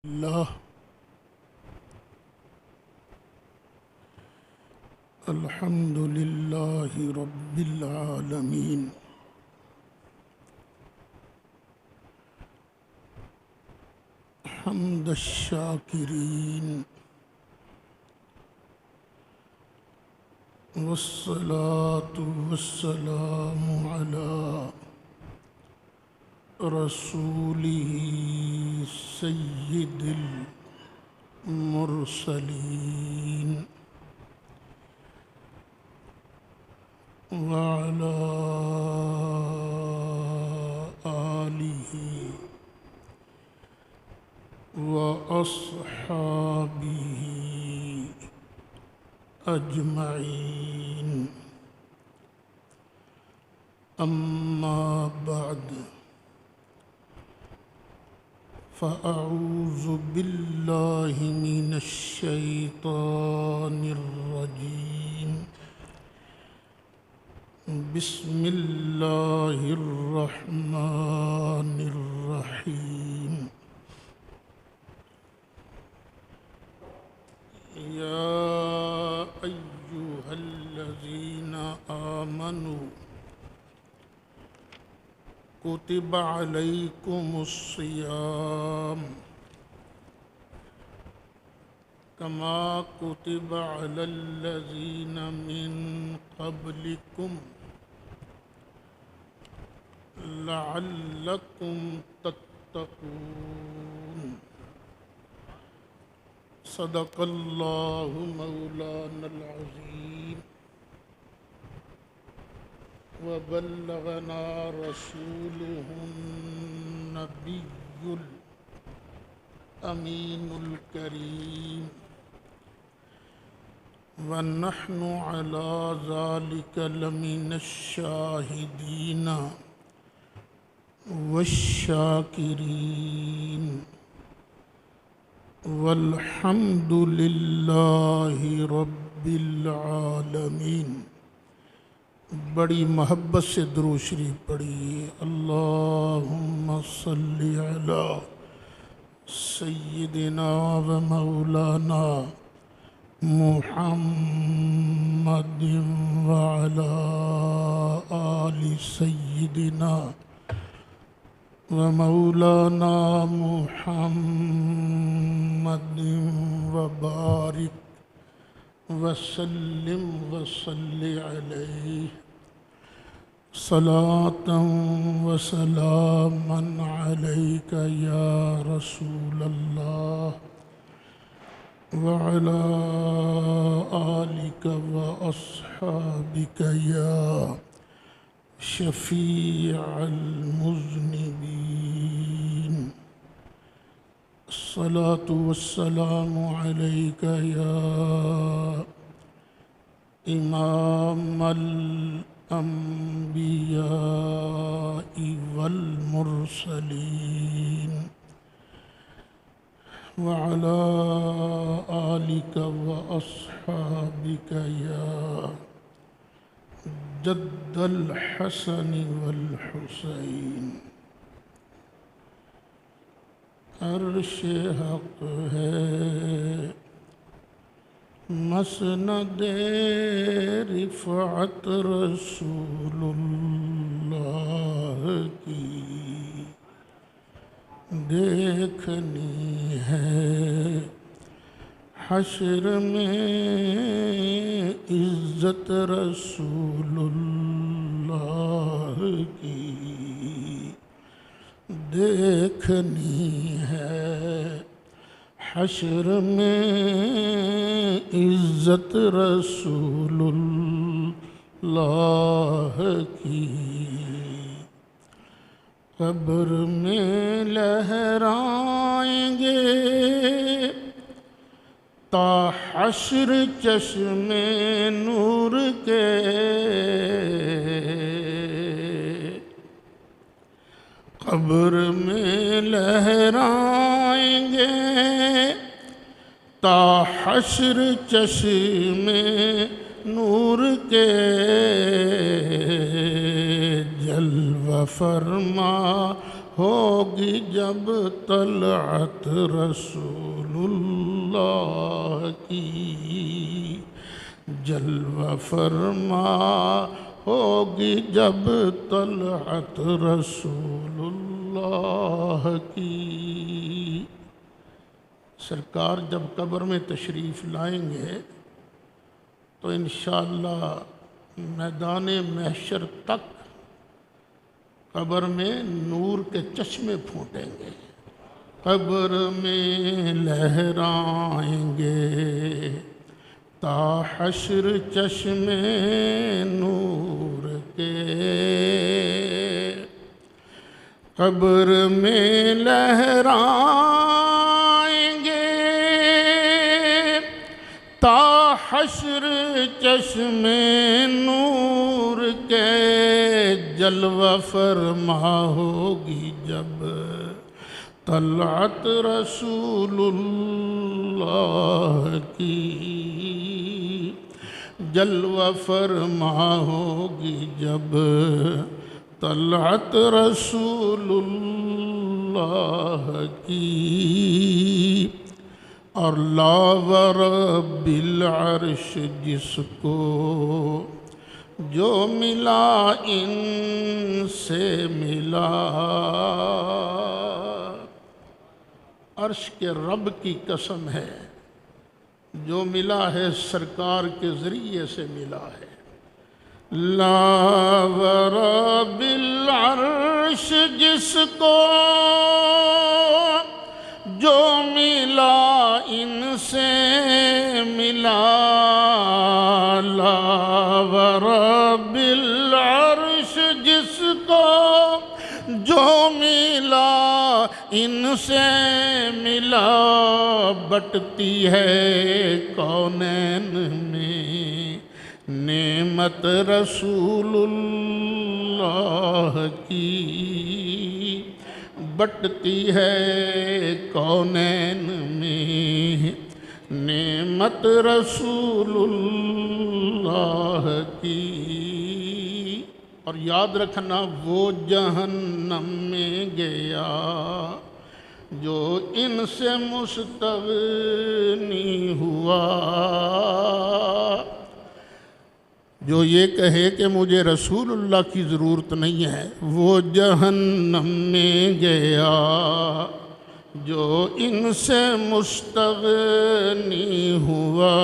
اللہ الحمد للہ رب العالمین حمد الشاکرین والصلاة والسلام علی رسولہ سید المرسلین وعلى آلہ وأصحابہ أجمعين أما بعد فأعوذ بالله من الشيطان الرجيم بسم الله الرحمن الرحيم يا أيها الذين آمنوا كتب عليكم الصيام كما كتب على الذين من قبلكم لعلكم تتقون صدق اللہ مولانا العظیم وبلغنا رسوله النبی الامین الکریم ونحن على ذلك لمن الشاہدین والشاکرین والحمد للہ رب العالمین۔ بڑی محبت سے درود شریف پڑھیے۔ اللہم صلی علی سیدنا و مولانا محمد وعلی آل سیدنا ومولانا محمد وبارک وسلم وصلی علیہ صلاة وسلاما علیک یا رسول اللہ وعلى آلک واصحابک یا شفیع المذنبین۔ الصلاة والسلام علیک یا امام الانبیاء والمرسلین وعلى آلک واصحابک یا جد الحسن والحسین۔ عرش حق ہے مسند رفعت رسول اللہ کی دیکھنی ہے حشر میں عزت رسول اللہ کی دیکھنی ہے حشر میں عزت رسول اللہ کی۔ قبر میں لہرائیں گے تا حشر چشم نور کے قبر میں لہرائیں گے تا حشر چشم نور کے جلوہ فرما ہوگی جب طلعت رسول اللہ کی، جلوہ فرما ہوگی جب طلعت رسول اللہ کی۔ سرکار جب قبر میں تشریف لائیں گے تو انشاءاللہ میدان محشر تک قبر میں نور کے چشمے پھوٹیں گے، قبر میں لہرائیں گے تا حشر چشمے نور کے، قبر میں لہرائیں گے تا حشر چشمے نور کے، جلوہ فرما ہوگی جب طلعت رسول اللہ کی، جلوہ فرما ہوگی جب طلعت رسول اللہ کی۔ اور لا ورب العرش جس کو جو ملا ان سے ملا، عرش کے رب کی قسم ہے، جو ملا ہے سرکار کے ذریعے سے ملا ہے۔ لا ورب العرش جس کو جو ملا ان سے ملا، لا ورب العرش جس کو جو ملا ان سے ملا، بٹتی ہے کونین میں نعمت رسول اللہ کی، بٹتی ہے کونین میں نعمت رسول اللہ کی۔ اور یاد رکھنا وہ جہنم میں گیا جو ان سے مستغنی ہوا، جو یہ کہے کہ مجھے رسول اللہ کی ضرورت نہیں ہے، وہ جہنم میں گیا جو ان سے مستغنی ہوا،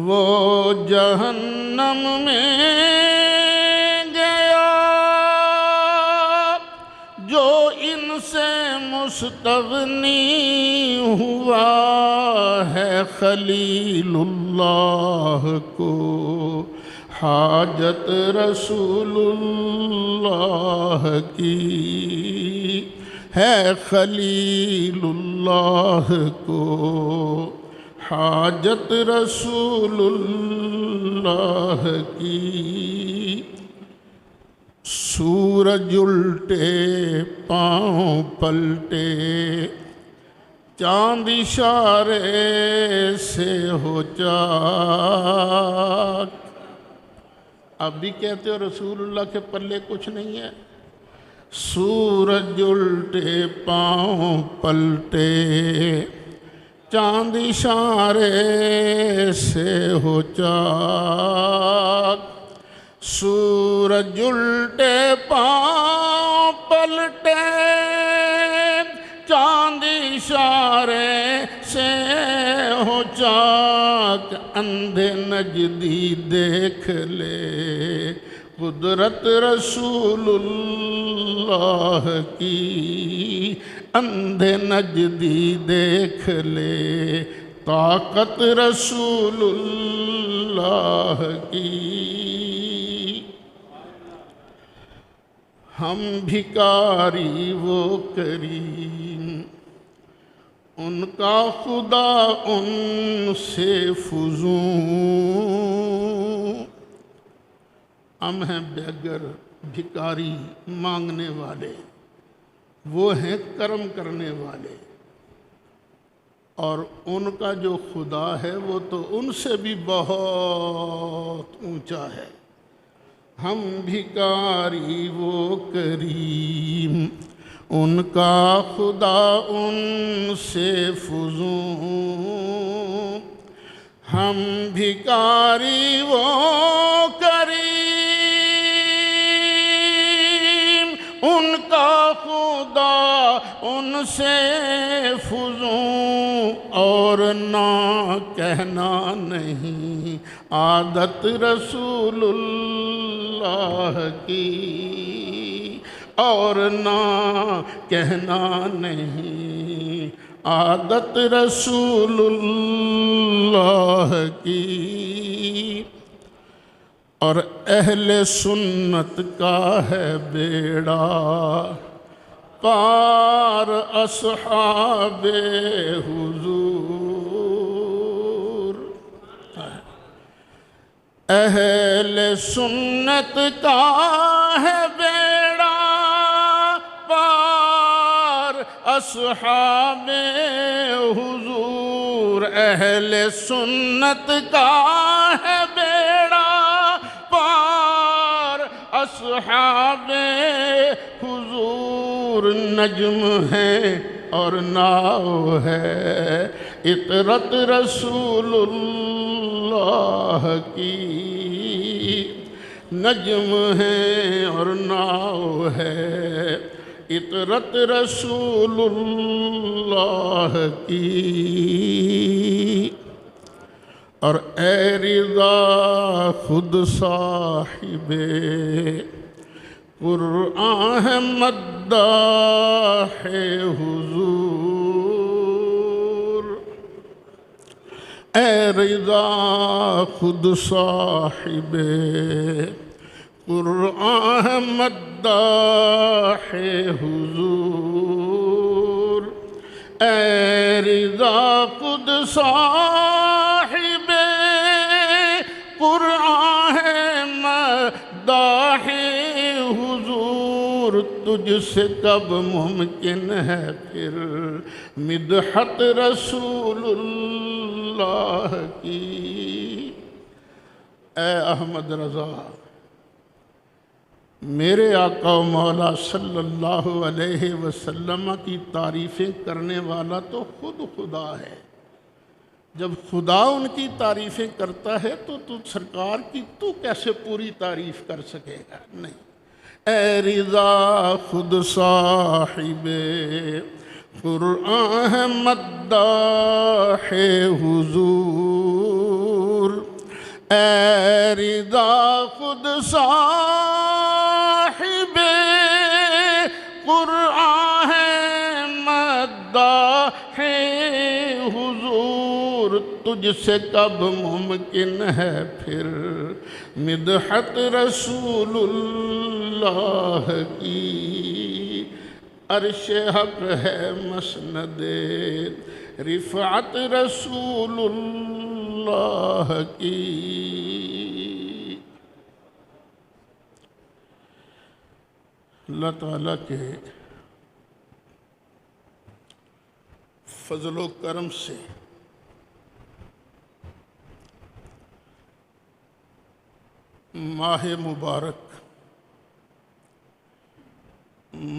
وہ جہنم میں گیا جو ان سے مستغنی ہوا، ہے خلیل اللہ کو حاجت رسول اللہ کی، ہے خلیل اللہ کو حاجت رسول اللہ کی۔ سورج الٹے پاؤں پلٹے چاند اشارے سے ہو چاک، اب بھی کہتے ہو رسول اللہ کے پلے کچھ نہیں ہے۔ سورج الٹے پاؤں پلٹے چاند اشارے سے ہو چاک، سورج الٹے پاؤں پلٹے چاند اشارے سے ہو چاک، اندھے نجدی دیکھ لے قدرت رسول اللہ کی، اندھے نجدی دیکھ لے طاقت رسول اللہ کی۔ ہم بھکاری وہ کریم، ان کا خدا ان سے فزوں، ہم ہیں بیگر بھکاری مانگنے والے، وہ ہیں کرم کرنے والے، اور ان کا جو خدا ہے وہ تو ان سے بھی بہت اونچا ہے۔ ہم بھکاری وہ کریم، ان کا خدا ان سے فزوں، ہم بھکاری وہ کریم، ان کا خدا ان سے فزوں، اور نہ کہنا نہیں عادت رسول اللہ کی، اور نہ کہنا نہیں عادت رسول اللہ کی، اور اہل سنت کا ہے بیڑا پار اصحاب حضور، اہل سنت کا ہے بیڑا پار اصحاب حضور، اہل سنت کا ہے بیڑا پار اصحاب حضور، نجم ہے اور ناؤ ہے اطرت رسول اللہ کی، نجم ہے اور ناؤ ہے اطرت رسول اللہ کی، اور اے رضا خود صاحب قرآن ہے مداح حضور، اے رضا خود صاحب قرآن ہے مداح حضور، اے رضا خود صاحب قرآن ہے مداح حضور، تجھ سے کب ممکن ہے پھر مدحت رسول اللہ کی، اے احمد رضا میرے آقا و مولا صلی اللہ علیہ وسلم کی تعریفیں کرنے والا تو خود خدا ہے، جب خدا ان کی تعریفیں کرتا ہے تو سرکار کی تو کیسے پوری تعریف کر سکے گا؟ نہیں، اے رضا خود صاحب قرآن مداح حضور، اے رضا خود صاحب قرآن مداح حضور، تجھ سے کب ممکن ہے پھر مدحت رسول اللہ کی، عرش حق ہے مسند رفعت رسول اللہ کی، اللہ تعالیٰ کے فضل و کرم سے ماہ مبارک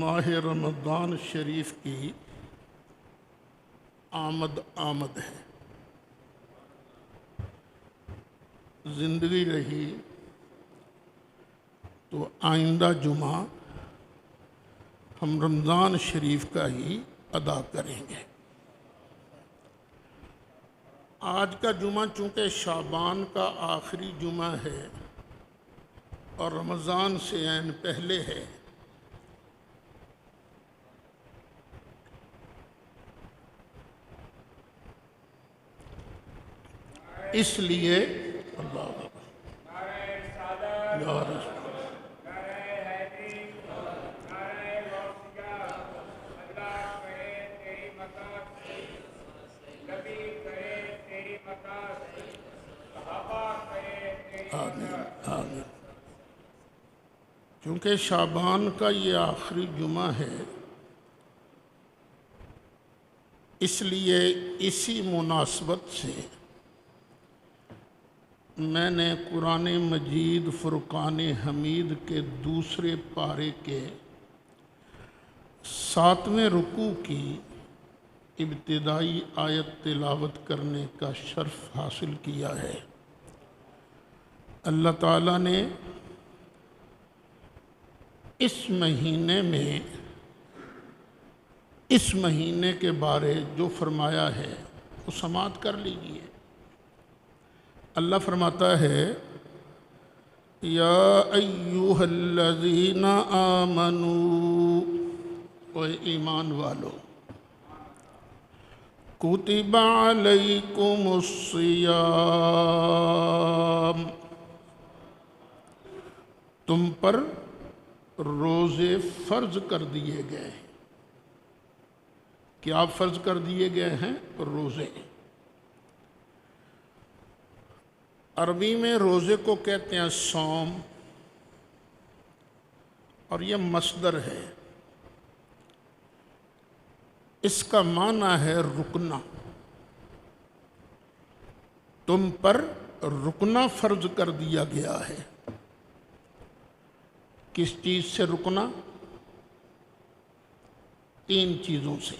ماہ رمضان شریف کی آمد ہے، زندگی رہی تو آئندہ جمعہ ہم رمضان شریف کا ہی ادا کریں گے۔ آج کا جمعہ چونکہ شعبان کا آخری جمعہ ہے اور رمضان سے عین پہلے ہے، اس لیے اللہ آمین۔ کیونکہ شعبان کا یہ آخری جمعہ ہے، اس لیے اسی مناسبت سے میں نے قرآن مجید فرقان حمید کے دوسرے پارے کے 7ویں رکوع کی ابتدائی آیت تلاوت کرنے کا شرف حاصل کیا ہے۔ اللہ تعالیٰ نے اس مہینے کے بارے جو فرمایا ہے وہ سماعت کر لیجئے۔ اللہ فرماتا ہے یا ایھا الذین آمنوا، اے ایمان والو، کتب علیکم الصیام، تم پر روزے فرض کر دیے گئے ہیں۔ کیا فرض کر دیے گئے ہیں؟ روزے۔ عربی میں روزے کو کہتے ہیں صوم، اور یہ مصدر ہے۔ اس کا معنی ہے رکنا۔ تم پر رکنا فرض کر دیا گیا ہے۔ کس چیز سے رکنا؟ 3 چیزوں سے۔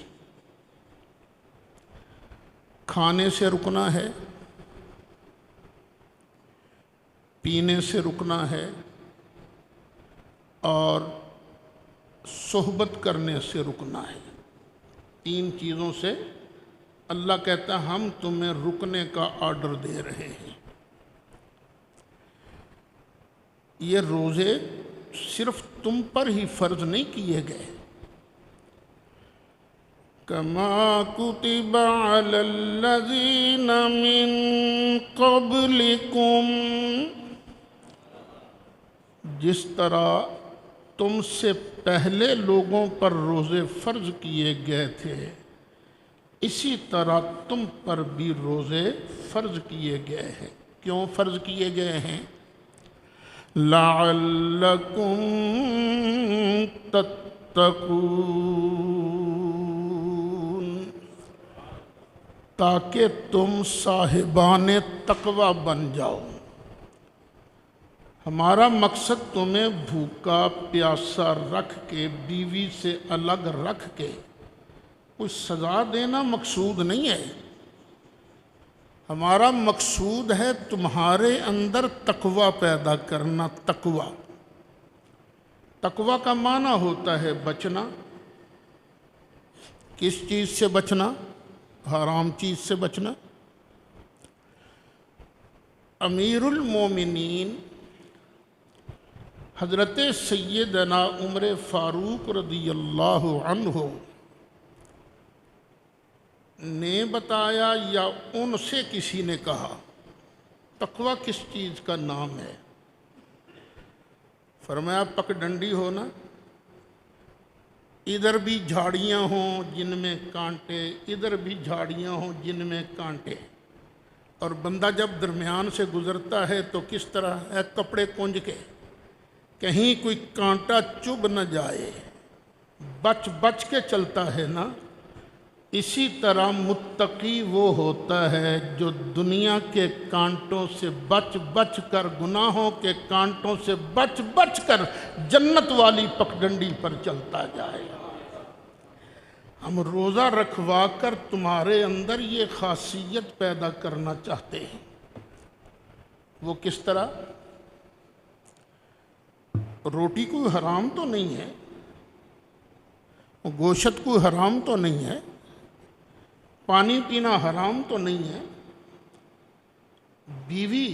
کھانے سے رکنا ہے، پینے سے رکنا ہے، اور صحبت کرنے سے رکنا ہے۔ 3 چیزوں سے اللہ کہتا ہے ہم تمہیں رکنے کا آرڈر دے رہے ہیں۔ یہ روزے صرف تم پر ہی فرض نہیں کیے گئے، کما کتب علی الذین من قبلکم، جس طرح تم سے پہلے لوگوں پر روزے فرض کیے گئے تھے، اسی طرح تم پر بھی روزے فرض کیے گئے ہیں۔ کیوں فرض کیے گئے ہیں؟ لعلکم تتقون، تاکہ تم صاحبان تقوی بن جاؤ۔ ہمارا مقصد تمہیں بھوکا پیاسا رکھ کے، بیوی سے الگ رکھ کے کوئی سزا دینا مقصود نہیں ہے۔ ہمارا مقصود ہے تمہارے اندر تقوی پیدا کرنا۔ تقوی کا معنی ہوتا ہے بچنا۔ کس چیز سے بچنا؟ حرام چیز سے بچنا۔ امیر المومنین حضرت سیدنا عمر فاروق رضی اللہ عنہ نے بتایا، یا ان سے کسی نے کہا تقوی کس چیز کا نام ہے؟ فرمایا پک ڈنڈی ہونا، ادھر بھی جھاڑیاں ہوں جن میں کانٹے، ادھر بھی جھاڑیاں ہوں جن میں کانٹے، اور بندہ جب درمیان سے گزرتا ہے تو کس طرح ہے؟ کپڑے کنج کے، کہیں کوئی کانٹا چبھ نہ جائے، بچ بچ کے چلتا ہے نا۔ اسی طرح متقی وہ ہوتا ہے جو دنیا کے کانٹوں سے بچ بچ کر، گناہوں کے کانٹوں سے بچ بچ کر جنت والی پگڈنڈی پر چلتا جائے۔ ہم روزہ رکھوا کر تمہارے اندر یہ خاصیت پیدا کرنا چاہتے ہیں۔ وہ کس طرح؟ روٹی کوئی حرام تو نہیں ہے، گوشت کوئی حرام تو نہیں ہے، پانی پینا حرام تو نہیں ہے، بیوی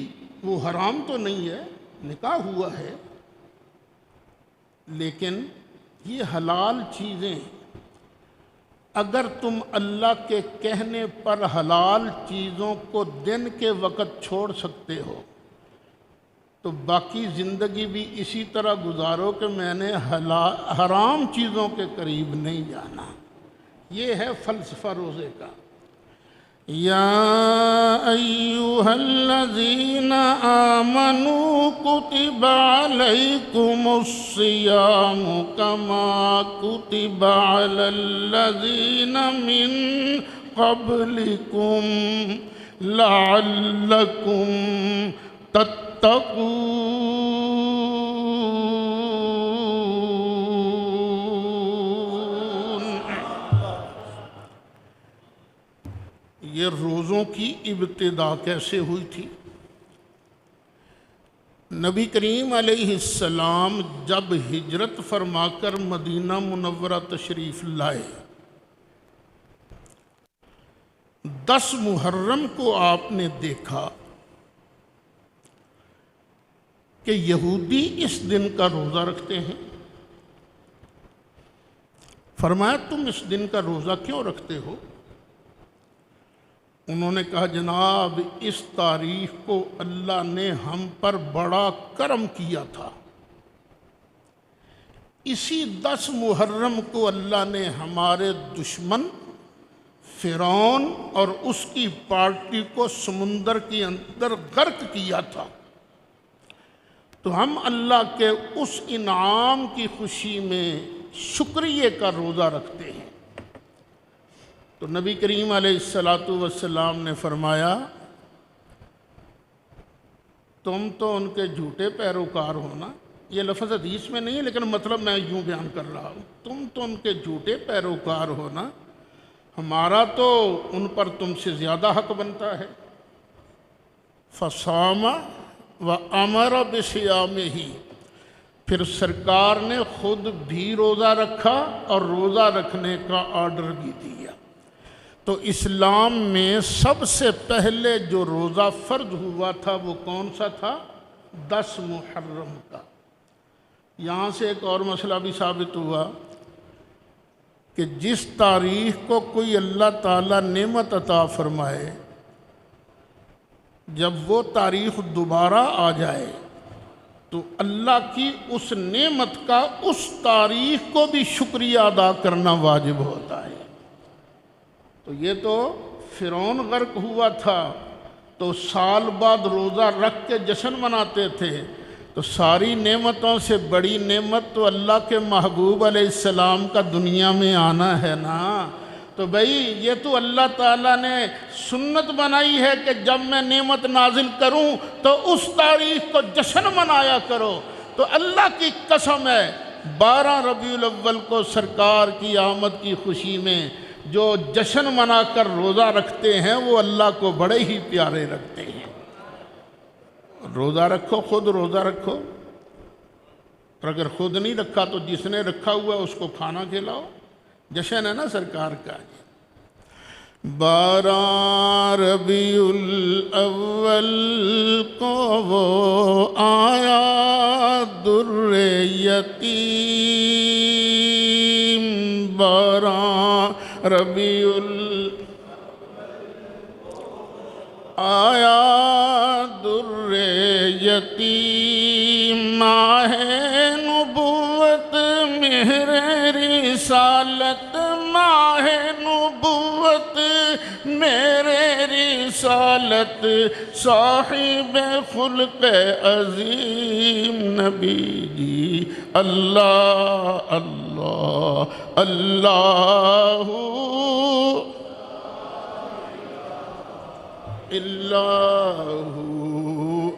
وہ حرام تو نہیں ہے، نکاح ہوا ہے، لیکن یہ حلال چیزیں اگر تم اللہ کے کہنے پر حلال چیزوں کو دن کے وقت چھوڑ سکتے ہو تو باقی زندگی بھی اسی طرح گزارو کہ میں نے حرام چیزوں کے قریب نہیں جانا۔ یہ ہے فلسفہ روزے کا۔ یا ایھا الذین آمنوا کتب علیکم الصیام کما کتب علی الذین من قبلکم لعلکم تتقون۔ یہ روزوں کی ابتدا کیسے ہوئی تھی؟ نبی کریم علیہ السلام جب ہجرت فرما کر مدینہ منورہ تشریف لائے، 10 محرم کو آپ نے دیکھا کہ یہودی اس دن کا روزہ رکھتے ہیں۔ فرمایا تم اس دن کا روزہ کیوں رکھتے ہو؟ انہوں نے کہا جناب اس تاریخ کو اللہ نے ہم پر بڑا کرم کیا تھا، اسی 10 محرم کو اللہ نے ہمارے دشمن فرعون اور اس کی پارٹی کو سمندر کے اندر غرق کیا تھا، تو ہم اللہ کے اس انعام کی خوشی میں شکریہ کا روزہ رکھتے ہیں۔ تو نبی کریم علیہ السلام نے فرمایا تم تو ان کے جھوٹے پیروکار ہونا، یہ لفظ حدیث میں نہیں ہے لیکن مطلب میں یوں بیان کر رہا ہوں، تم تو ان کے جھوٹے پیروکار ہونا، ہمارا تو ان پر تم سے زیادہ حق بنتا ہے۔ فصام وامر بصیامہ، پھر سرکار نے خود بھی روزہ رکھا اور روزہ رکھنے کا آرڈر بھی دیا۔ تو اسلام میں سب سے پہلے جو روزہ فرض ہوا تھا وہ کون سا تھا؟ 10 محرم کا۔ یہاں سے ایک اور مسئلہ بھی ثابت ہوا کہ جس تاریخ کو کوئی اللہ تعالیٰ نعمت عطا فرمائے، جب وہ تاریخ دوبارہ آ جائے تو اللہ کی اس نعمت کا اس تاریخ کو بھی شکریہ ادا کرنا واجب ہوتا ہے۔ تو یہ تو فرعون غرق ہوا تھا تو سال بعد روزہ رکھ کے جشن مناتے تھے، تو ساری نعمتوں سے بڑی نعمت تو اللہ کے محبوب علیہ السلام کا دنیا میں آنا ہے نا۔ تو بھئی یہ تو اللہ تعالیٰ نے سنت بنائی ہے کہ جب میں نعمت نازل کروں تو اس تاریخ کو جشن منایا کرو۔ تو اللہ کی قسم ہے 12 ربیع الاول کو سرکار کی آمد کی خوشی میں جو جشن منا کر روزہ رکھتے ہیں وہ اللہ کو بڑے ہی پیارے رکھتے ہیں۔ روزہ رکھو، خود روزہ رکھو، اور اگر خود نہیں رکھا تو جس نے رکھا ہوا ہے اس کو کھانا کھلاؤ، جشن ہے نا سرکار کا۔ 12 ربیع الاول کو وہ آیا در یتیم، 12 ربیع آیا در یتیم، ماہ نبوت مہر رسالت، ماہ نبوت میرے رسالت، صاحب خلق عظیم نبی جی، اللہ اللہ اللہ اللہ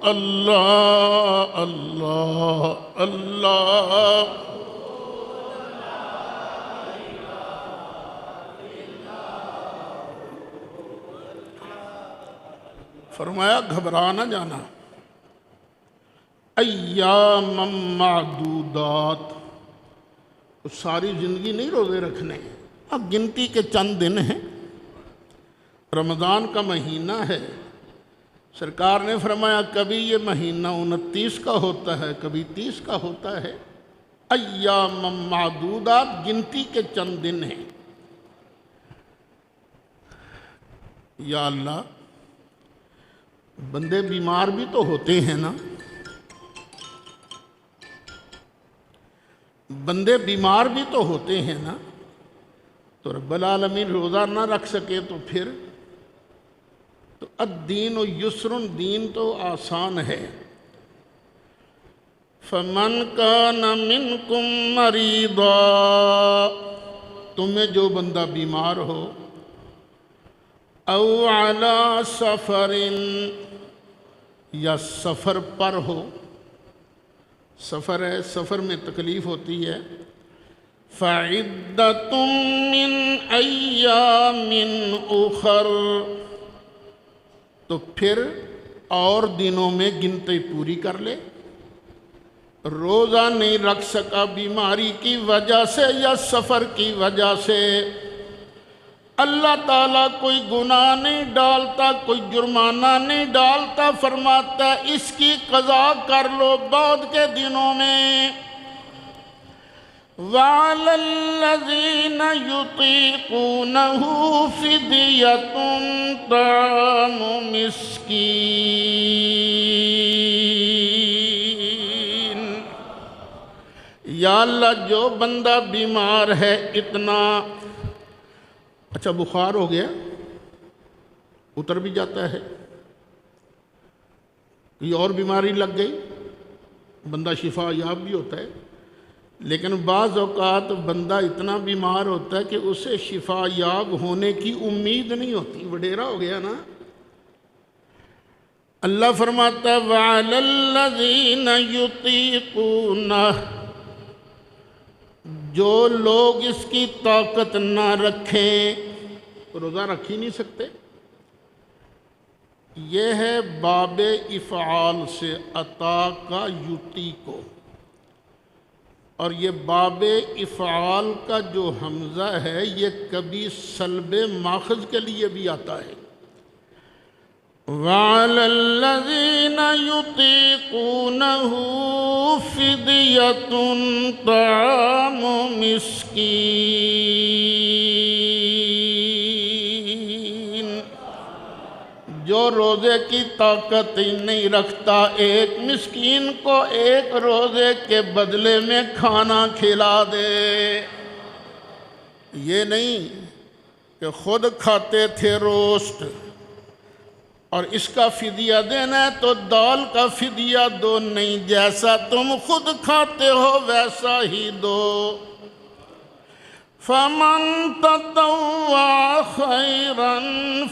اللہ اللہ اللہ۔ فرمایا گھبرا نہ جانا، ایام معدودات، ساری زندگی نہیں روزے رکھنے، اب گنتی کے چند دن ہیں۔ رمضان کا مہینہ ہے، سرکار نے فرمایا کبھی یہ مہینہ 29 کا ہوتا ہے، کبھی 30 کا ہوتا ہے۔ ایام معدودات، گنتی کے چند دن ہیں۔ یا اللہ، بندے بیمار بھی تو ہوتے ہیں نا، بندے بیمار بھی تو ہوتے ہیں نا، تو رب العالمین روزہ نہ رکھ سکے تو پھر تو الدین یسر، دین تو آسان ہے۔ فمن کان منکم مریضا، تمہیں جو بندہ بیمار ہو، او علی سفر، یا سفر پر ہو، سفر ہے، سفر میں تکلیف ہوتی ہے، فَعِدَّةٌ مِّنْ أَيَّامٍ أُخَرَ، تو پھر اور دنوں میں گنتی پوری کر لے۔ روزہ نہیں رکھ سکا بیماری کی وجہ سے یا سفر کی وجہ سے، اللہ تعالیٰ کوئی گناہ نہیں ڈالتا، کوئی جرمانہ نہیں ڈالتا، فرماتا ہے اس کی قضا کر لو بعد کے دنوں میں۔ وَعَلَى الَّذِينَ يُطِيقُونَهُ فِدْيَةٌ طَعَامُ مِسْكِينٍ، یا اللہ جو بندہ بیمار ہے، اتنا اچھا بخار ہو گیا، اتر بھی جاتا ہے، کوئی اور بیماری لگ گئی، بندہ شفا یاب بھی ہوتا ہے، لیکن بعض اوقات بندہ اتنا بیمار ہوتا ہے کہ اسے شفا یاب ہونے کی امید نہیں ہوتی، وڈیرا ہو گیا نا۔ اللہ فرماتا ہے وَعَلَى الَّذِينَ يُطِيقُونَهُ، جو لوگ اس کی طاقت نہ رکھیں، روزہ رکھ ہی نہیں سکتے، یہ ہے باب افعال سے عطا کا یوتی کو، اور یہ باب افعال کا جو حمزہ ہے یہ کبھی سلب ماخذ کے لیے بھی آتا ہے۔ وَعَلَى الَّذِينَ يُطِيقُونَهُ فِدْيَةٌ طَعَامُ مِسْكِينٍ، جو روزے کی طاقت ہی نہیں رکھتا، ایک مسکین کو ایک روزے کے بدلے میں کھانا کھلا دے۔ یہ نہیں کہ خود کھاتے تھے روسٹ اور اس کا فدیہ دینا ہے تو دال کا فدیہ دو، نہیں، جیسا تم خود کھاتے ہو ویسا ہی دو۔ فَمَن تَطَوَّعَ خَيْرًا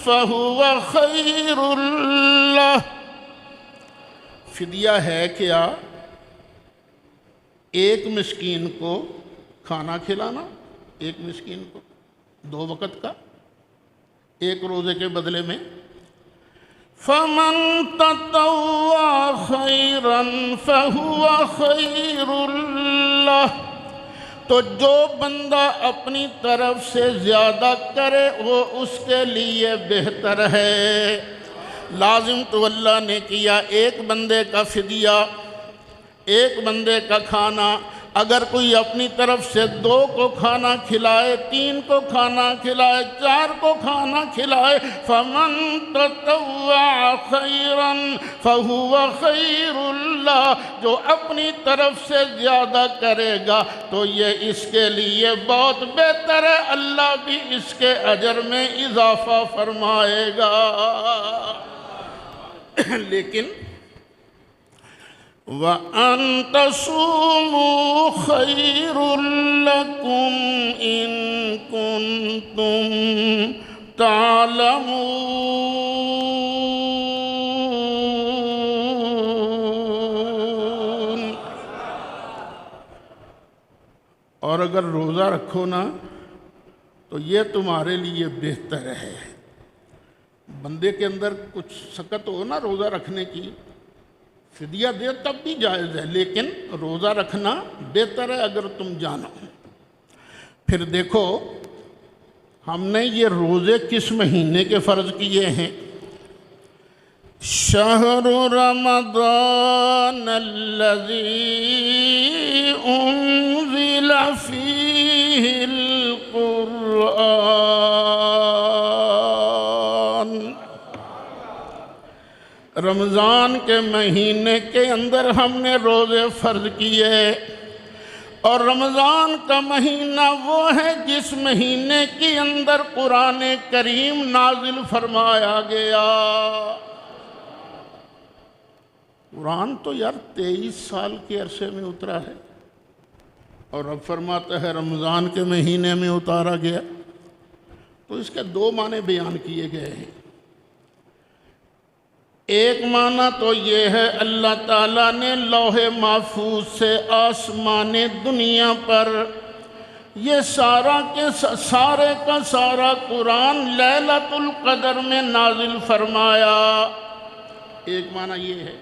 فَهُوَ خَيْرٌ لَّهُ، فدیہ ہے کیا؟ ایک مسکین کو کھانا کھلانا، ایک مسکین کو 2 وقت کا، ایک روزے کے بدلے میں۔ فَمَن تَطَوَّعَ خَيْرًا فَهُوَ خَيْرٌ لَّهُ، تو جو بندہ اپنی طرف سے زیادہ کرے وہ اس کے لیے بہتر ہے۔ لازم تو اللہ نے کیا ایک بندے کا فدیہ، ایک بندے کا کھانا، اگر کوئی اپنی طرف سے 2 کو کھانا کھلائے، 3 کو کھانا کھلائے، 4 کو کھانا کھلائے، فَمَن تَطَوَّعَ خَيْرًا فَهُوَ خَيْرٌ لَّهُ، جو اپنی طرف سے زیادہ کرے گا تو یہ اس کے لیے بہت بہتر ہے، اللہ بھی اس کے اجر میں اضافہ فرمائے گا۔ لیکن وَأَن تَصُومُوا خَيْرٌ لَّكُمْ إِن كُنتُمْ تعلمون، اور اگر روزہ رکھو نا تو یہ تمہارے لیے بہتر ہے۔ بندے کے اندر کچھ سکت ہو نا روزہ رکھنے کی، فدیہ دے تب بھی جائز ہے، لیکن روزہ رکھنا بہتر ہے اگر تم جانو۔ پھر دیکھو ہم نے یہ روزے کس مہینے کے فرض کیے ہیں؟ شہر رمضان الذی انزل فیہ القرآن، رمضان کے مہینے کے اندر ہم نے روزے فرض کیے، اور رمضان کا مہینہ وہ ہے جس مہینے کے اندر قرآن کریم نازل فرمایا گیا۔ قرآن تو یار 23 سال کے عرصے میں اترا ہے، اور اب فرماتا ہے رمضان کے مہینے میں اتارا گیا، تو اس کے 2 معنی بیان کیے گئے ہیں۔ ایک معنی تو یہ ہے اللہ تعالیٰ نے لوح محفوظ سے آسمان دنیا پر یہ سارے کا سارا قرآن لیلۃ القدر میں نازل فرمایا۔ ایک معنی یہ ہے۔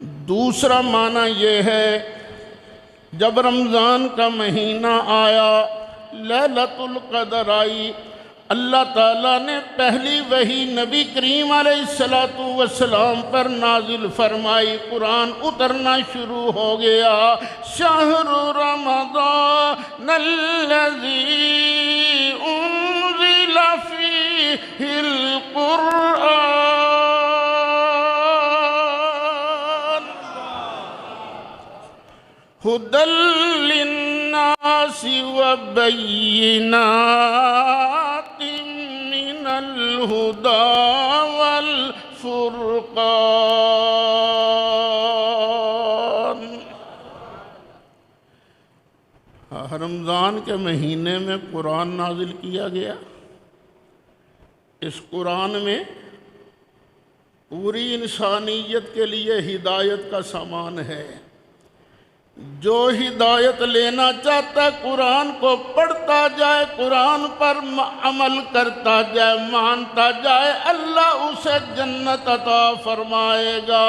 دوسرا معنی یہ ہے جب رمضان کا مہینہ آیا، لیلۃ القدر آئی، اللہ تعالیٰ نے پہلی وحی نبی کریم علیہ السلام پر نازل فرمائی، قرآن اترنا شروع ہو گیا۔ شہر رمضان الذی انزل فیہ القرآن ھدی للناس وبینات من الہدی والفرقان۔ رمضان کے مہینے میں قرآن نازل کیا گیا۔ اس قرآن میں پوری انسانیت کے لیے ہدایت کا سامان ہے۔ جو ہدایت لینا چاہتا ہے قرآن کو پڑھتا جائے، قرآن پر عمل کرتا جائے، مانتا جائے، اللہ اسے جنت عطا فرمائے گا۔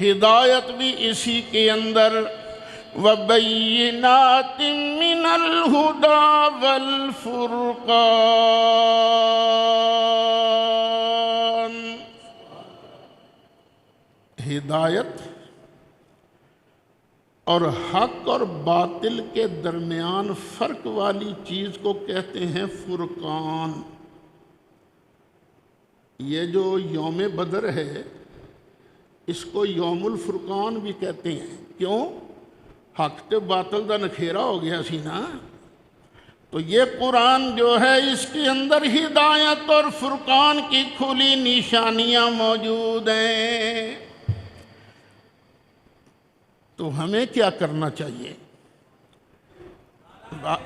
ہدایت بھی اسی کے اندر وَبَيِّنَاتٍ مِّنَ الْهُدَى وَالْفُرْقَانِ۔ ہدایت اور حق اور باطل کے درمیان فرق والی چیز کو کہتے ہیں فرقان۔ یہ جو یوم بدر ہے اس کو یوم الفرقان بھی کہتے ہیں۔ کیوں؟ حق تے باطل دا نکھیرا ہو گیا سی نا۔ تو یہ قرآن جو ہے اس کے اندر ہدایت اور فرقان کی کھلی نشانیاں موجود ہیں۔ تو ہمیں کیا کرنا چاہیے؟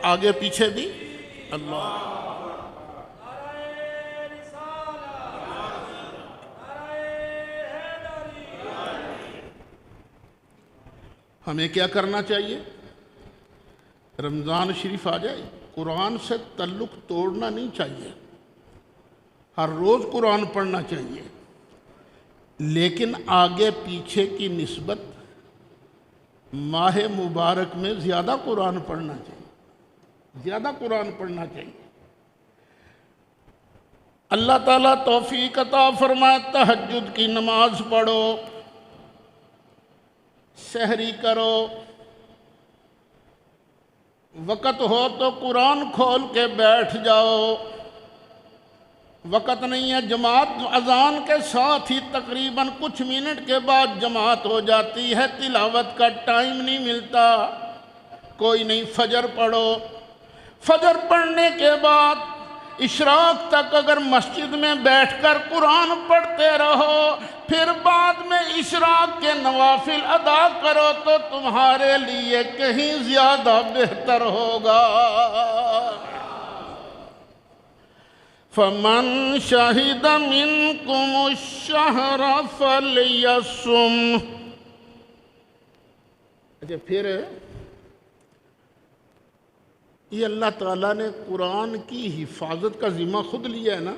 آگے پیچھے بھی اللہ ہمیں کیا کرنا چاہیے؟ رمضان شریف آ جائے، قرآن سے تعلق توڑنا نہیں چاہیے، ہر روز قرآن پڑھنا چاہیے، لیکن آگے پیچھے کی نسبت ماہ مبارک میں زیادہ قرآن پڑھنا چاہیے، زیادہ قرآن پڑھنا چاہیے۔ اللہ تعالیٰ توفیق عطا فرمائے، تہجد کی نماز پڑھو، سحری کرو، وقت ہو تو قرآن کھول کے بیٹھ جاؤ، وقت نہیں ہے جماعت اذان کے ساتھ ہی تقریباً کچھ منٹ کے بعد جماعت ہو جاتی ہے، تلاوت کا ٹائم نہیں ملتا، کوئی نہیں، فجر پڑھو، فجر پڑھنے کے بعد اشراق تک اگر مسجد میں بیٹھ کر قرآن پڑھتے رہو، پھر بعد میں اشراق کے نوافل ادا کرو تو تمہارے لیے کہیں زیادہ بہتر ہوگا۔ فَمَنْ شَهِدَ مِنْكُمُ الشَّهْرَ فَلْيَصُمْهُ۔ اچھا، پھر یہ اللہ تعالیٰ نے قرآن کی حفاظت کا ذمہ خود لیا ہے نا۔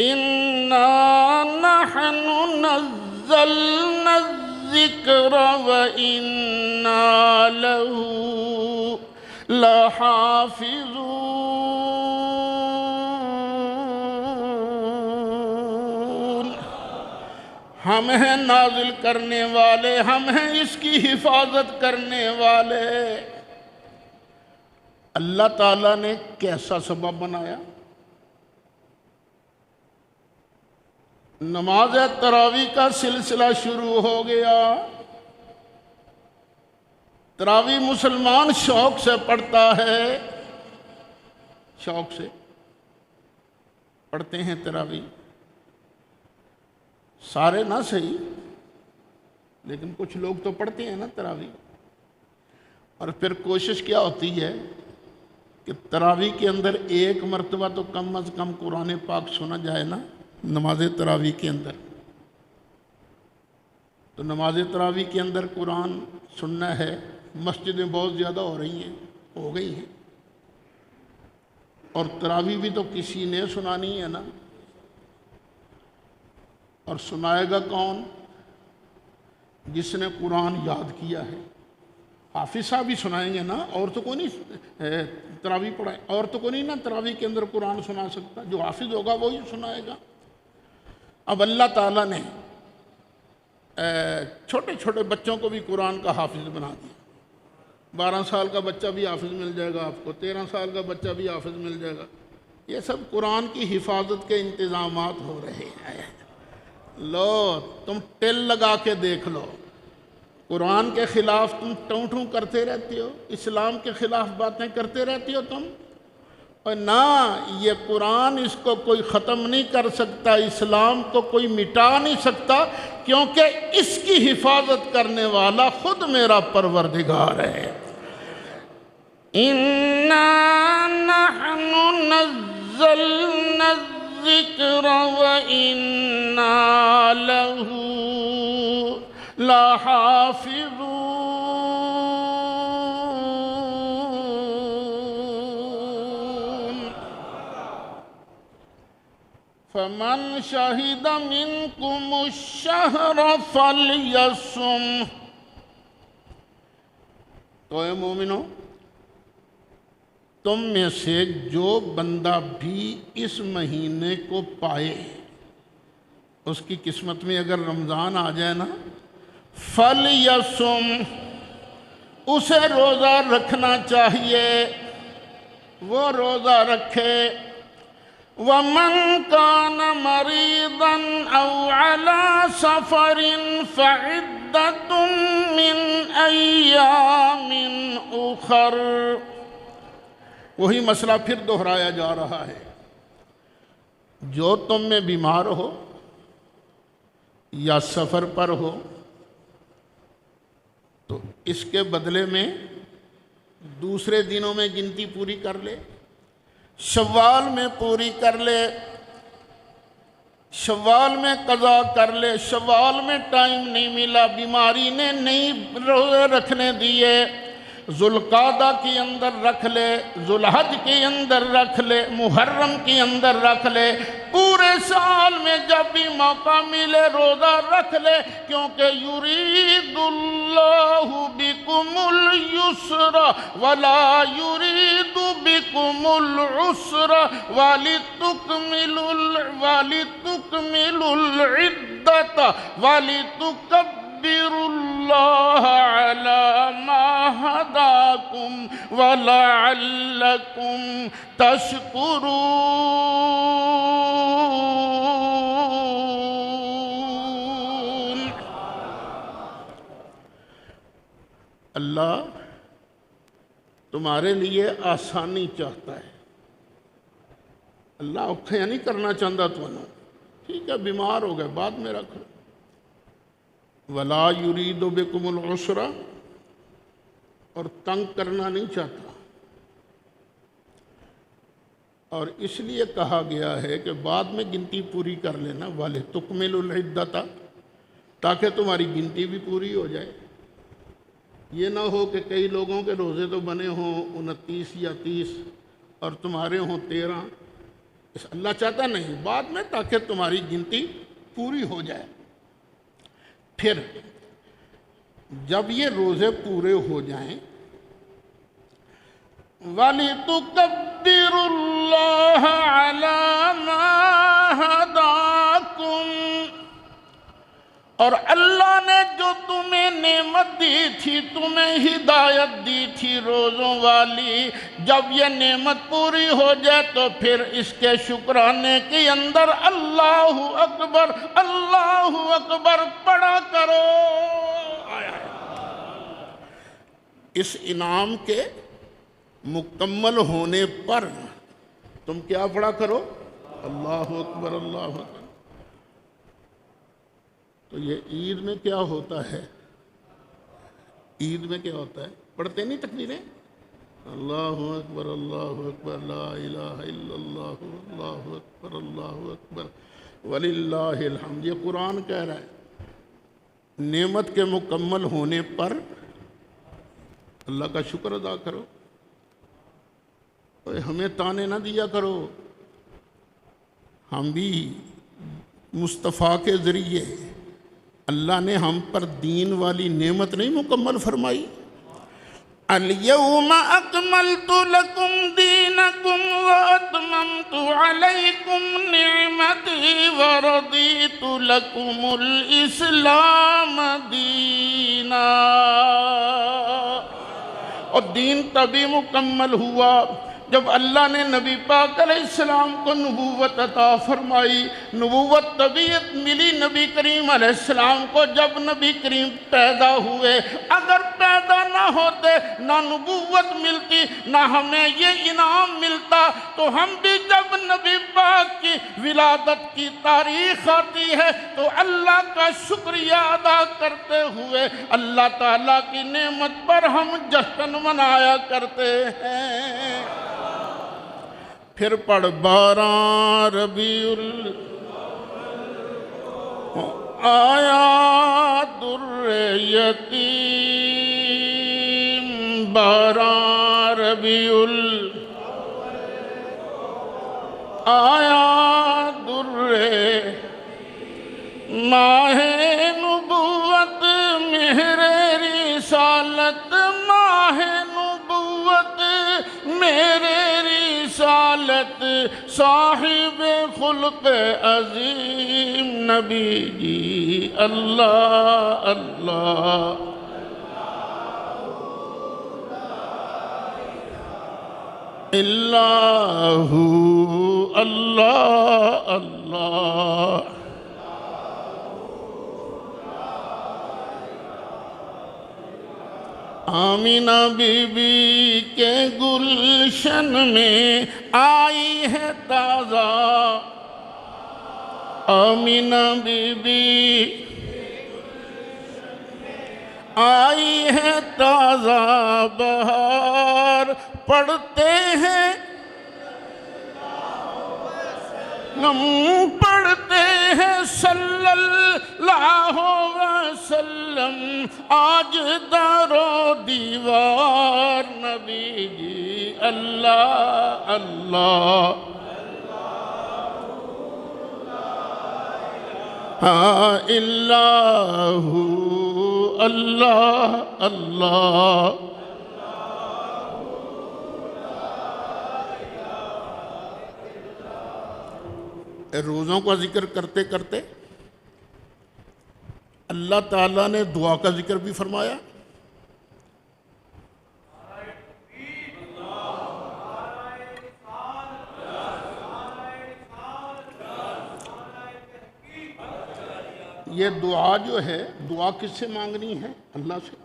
إِنَّا نَحْنُ نَزَّلْنَا الذِّكْرَ وَإِنَّا لَهُ لَحَافِظُونَ۔ ہم ہیں نازل کرنے والے، ہم ہیں اس کی حفاظت کرنے والے۔ اللہ تعالیٰ نے کیسا سبب بنایا؟ نماز تراویح کا سلسلہ شروع ہو گیا۔ تراویح مسلمان شوق سے پڑھتا ہے، شوق سے پڑھتے ہیں تراویح، سارے نہ صحیح لیکن کچھ لوگ تو پڑھتے ہیں نا تراویح۔ اور پھر کوشش کیا ہوتی ہے؟ کہ تراویح کے اندر ایک مرتبہ تو کم از کم قرآن پاک سنا جائے نا نماز تراویح کے اندر. تو نماز تراویح کے اندر قرآن سننا ہے. مسجدیں بہت زیادہ ہو گئی ہیں اور تراویح بھی تو کسی نے سنانی ہے نا. اور سنائے گا کون؟ جس نے قرآن یاد کیا ہے. حافظ صاحب ہی سنائیں گے نا، اور تو کوئی نہیں تراویح پڑھائے، اور تو کوئی نہیں نا تراویح کے اندر قرآن سنا سکتا. جو حافظ ہوگا وہی سنائے گا. اب اللہ تعالیٰ نے چھوٹے چھوٹے بچوں کو بھی قرآن کا حافظ بنا دیا. 12 سال کا بچہ بھی حافظ مل جائے گا آپ کو، 13 سال کا بچہ بھی حافظ مل جائے گا. یہ سب قرآن کی حفاظت کے انتظامات ہو رہے ہیں. لو تم ٹیل لگا کے دیکھ لو، قرآن کے خلاف تم ٹوں ٹوں کرتے رہتے ہو، اسلام کے خلاف باتیں کرتے رہتی ہو تم. اور نہ یہ قرآن اس کو کوئی ختم نہیں کر سکتا، اسلام کو کوئی مٹا نہیں سکتا، کیونکہ اس کی حفاظت کرنے والا خود میرا پروردگار ہے. اِنَّا نَحْنُ نَزَّلْنَا الذِّكْرَ وَإِنَّا لَهُ لَحَافِظُونَ. فَمَنْ شَهِدَ مِنْكُمُ الشَّهْرَ فَلْيَصُمْهُ. تو اے مومنو، تم میں سے جو بندہ بھی اس مہینے کو پائے، اس کی قسمت میں اگر رمضان آ جائے نا، فَلْيَصُمْ، اسے روزہ رکھنا چاہیے، وہ روزہ رکھے. وَمَنْ كَانَ مَرِيضًا أَوْ عَلَى سَفَرٍ فَعِدَّةٌ مِّنْ أَيَّامٍ أُخَرَ. وہی مسئلہ پھر دہرایا جا رہا ہے. جو تم میں بیمار ہو یا سفر پر ہو تو اس کے بدلے میں دوسرے دنوں میں گنتی پوری کر لے، شوال میں پوری کر لے، شوال میں قضا کر لے. شوال میں ٹائم نہیں ملا، بیماری نے نہیں روزے رکھنے دیے، ذوالقعدہ کے اندر رکھ لے، ذوالحج کے اندر رکھ لے، محرم کے اندر رکھ لے. پورے سال میں جب بھی موقع ملے روزہ رکھ لے، کیونکہ یرید اللہ بکم اليسر ولا یرید بکم العسر ولتکملوا العدۃ ولتکبروا اللہ علی ما ہداکم ولعلکم تشکرون. اللہ تمہارے لیے آسانی چاہتا ہے. اللہ اوکھیا نہیں کرنا چاہتا تمہیں. ٹھیک ہے بیمار ہو گئے بعد میں رکھ لو. ولا یرید بکم العسر، اور تنگ کرنا نہیں چاہتا. اور اس لیے کہا گیا ہے کہ بعد میں گنتی پوری کر لینا، وَلِتُكْمِلُوا الْعِدَّةَ، تاکہ تمہاری گنتی بھی پوری ہو جائے. یہ نہ ہو کہ کئی لوگوں کے روزے تو بنے ہوں 29 یا 30 اور تمہارے ہوں 13. اللہ چاہتا نہیں، بعد میں تاکہ تمہاری گنتی پوری ہو جائے. پھر جب یہ روزے پورے ہو جائیں، وَلِتُكَبِّرُوا اللَّهَ عَلَى مَا هَدَاكُمْ، اور اللہ نے جو تمہیں نعمت دی تھی، تمہیں ہدایت دی تھی روزوں والی، جب یہ نعمت پوری ہو جائے تو پھر اس کے شکرانے کے اندر اللہ اکبر پڑھا کرو. اس انعام کے مکمل ہونے پر تم کیا پڑھا کرو؟ اللہ اکبر اللہ اکبر. تو یہ عید میں کیا ہوتا ہے؟ عید میں کیا ہوتا ہے؟ پڑھتے نہیں تکبیریں؟ اللہ اکبر لا الہ الا اللہ اللہ اکبر وللہ الحمد۔ یہ قرآن کہہ رہا ہے نعمت کے مکمل ہونے پر اللہ کا شکر ادا کرو، ہمیں تانے نہ دیا کرو۔ ہم بھی مصطفیٰ کے ذریعے اللہ نے ہم پر دین والی نعمت نہیں مکمل فرمائی؟ اليوم اکملت لکم دینکم واتممت علیکم نعمتی ورضیت لکم الاسلام دینا۔ اور دین تبھی مکمل ہوا جب اللہ نے نبی پاک علیہ السلام کو نبوت عطا فرمائی۔ نبوت تبھی ملی نبی کریم علیہ السلام کو جب نبی کریم پیدا ہوئے۔ اگر پیدا نہ ہوتے نہ نبوت ملتی نہ ہمیں یہ انعام ملتا، تو ہم بھی جب نبی پاک کی ولادت کی تاریخ آتی ہے تو اللہ کا شکریہ ادا کرتے ہوئے اللہ تعالیٰ کی نعمت پر ہم جشن منایا کرتے ہیں۔ پھر پڑھ بارہ ربیع آیا در یتیم، بارہ ربیع آیا در ماہ نبوت مہر رسالت، ماہ نبوت میرے رسالت، صاحب خلق عظیم نبی جی اللہ اللہ۔ اللہ اللہ اللہ۔ آمینہ بی بی کے گلشن میں آئی ہے تازہ، آمینہ بی بی آئی ہے تازہ بہار، پڑھتے ہیں ہم پڑھتے ہیں صلی اللہ وسلم، آج در و دیوار نبی جی اللہ اللہ۔ ہاں اللہ اللہ اللہ۔ روزوں کا ذکر کرتے کرتے اللہ تعالیٰ نے دعا کا ذکر بھی فرمایا۔ یہ دعا جو ہے، دعا کس سے مانگنی ہے؟ اللہ سے،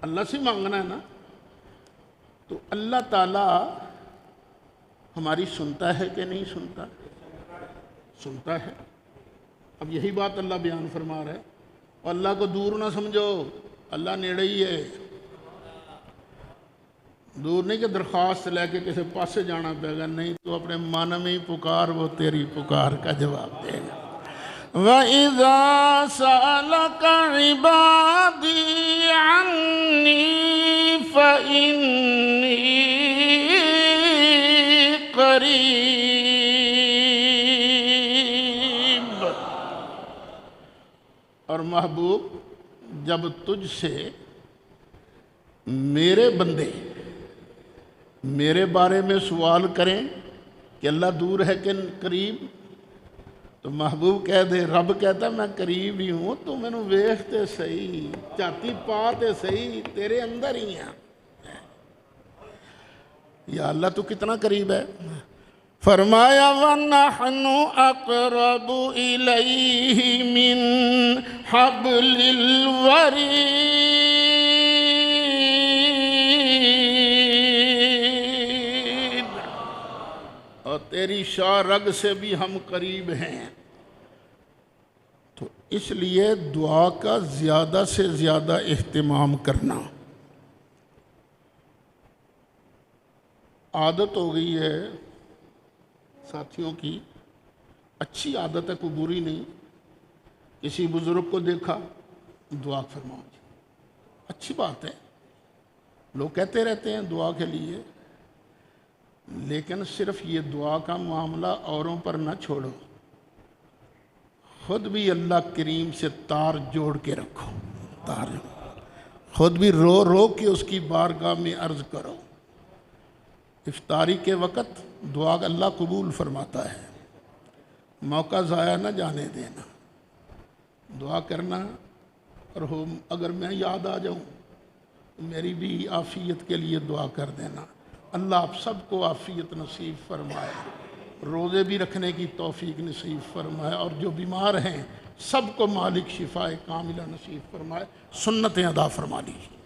اللہ سے مانگنا ہے نا۔ تو اللہ تعالیٰ ہماری سنتا ہے کہ نہیں سنتا؟ سنتا ہے۔ اب یہی بات اللہ بیان فرما رہا ہے۔ اور اللہ کو دور نہ سمجھو، اللہ نیڑے ہی ہے، دور نہیں کہ درخواست لے کے کسی پاسے جانا پے گا، نہیں، تو اپنے من میں ہی پکار، وہ تیری پکار کا جواب دے گا۔ وَإِذَا سَأَلَكَ عِبَادِي عَنِّي فَإِنِّي قریب۔ اور محبوب جب تجھ سے میرے بندے میرے بارے میں سوال کریں کہ اللہ دور ہے کہ قریب، تو محبوب کہہ دے، رب کہتا میں قریب ہی ہوں، تو میں نے ویختے صحیح، چاہتی پاتے صحیح، تیرے اندر ہی ہیں۔ یا اللہ تو کتنا قریب ہے۔ فرمایا وَنَحْنُ أَقْرَبُ إِلَيْهِ مِنْ حَبْلِ الْوَرِيدِ، اور تیری شاہ رگ سے بھی ہم قریب ہیں۔ تو اس لیے دعا کا زیادہ سے زیادہ اہتمام کرنا۔ عادت ہو گئی ہے ساتھیوں کی، اچھی عادت ہے، کوئی بری نہیں، کسی بزرگ کو دیکھا دعا فرماؤ جی، اچھی بات ہے، لوگ کہتے رہتے ہیں دعا کے لیے، لیکن صرف یہ دعا کا معاملہ اوروں پر نہ چھوڑو، خود بھی اللہ کریم سے تار جوڑ کے رکھو، خود بھی رو رو کے اس کی بارگاہ میں عرض کرو۔ افطاری کے وقت دعا اللہ قبول فرماتا ہے، موقع ضائع نہ جانے دینا، دعا کرنا، اور اگر میں یاد آ جاؤں میری بھی عافیت کے لیے دعا کر دینا۔ اللہ آپ سب کو عافیت نصیب فرمائے، روزے بھی رکھنے کی توفیق نصیب فرمائے، اور جو بیمار ہیں سب کو مالک شفائے کاملہ نصیب فرمائے، سنتیں ادا فرما لیجیے۔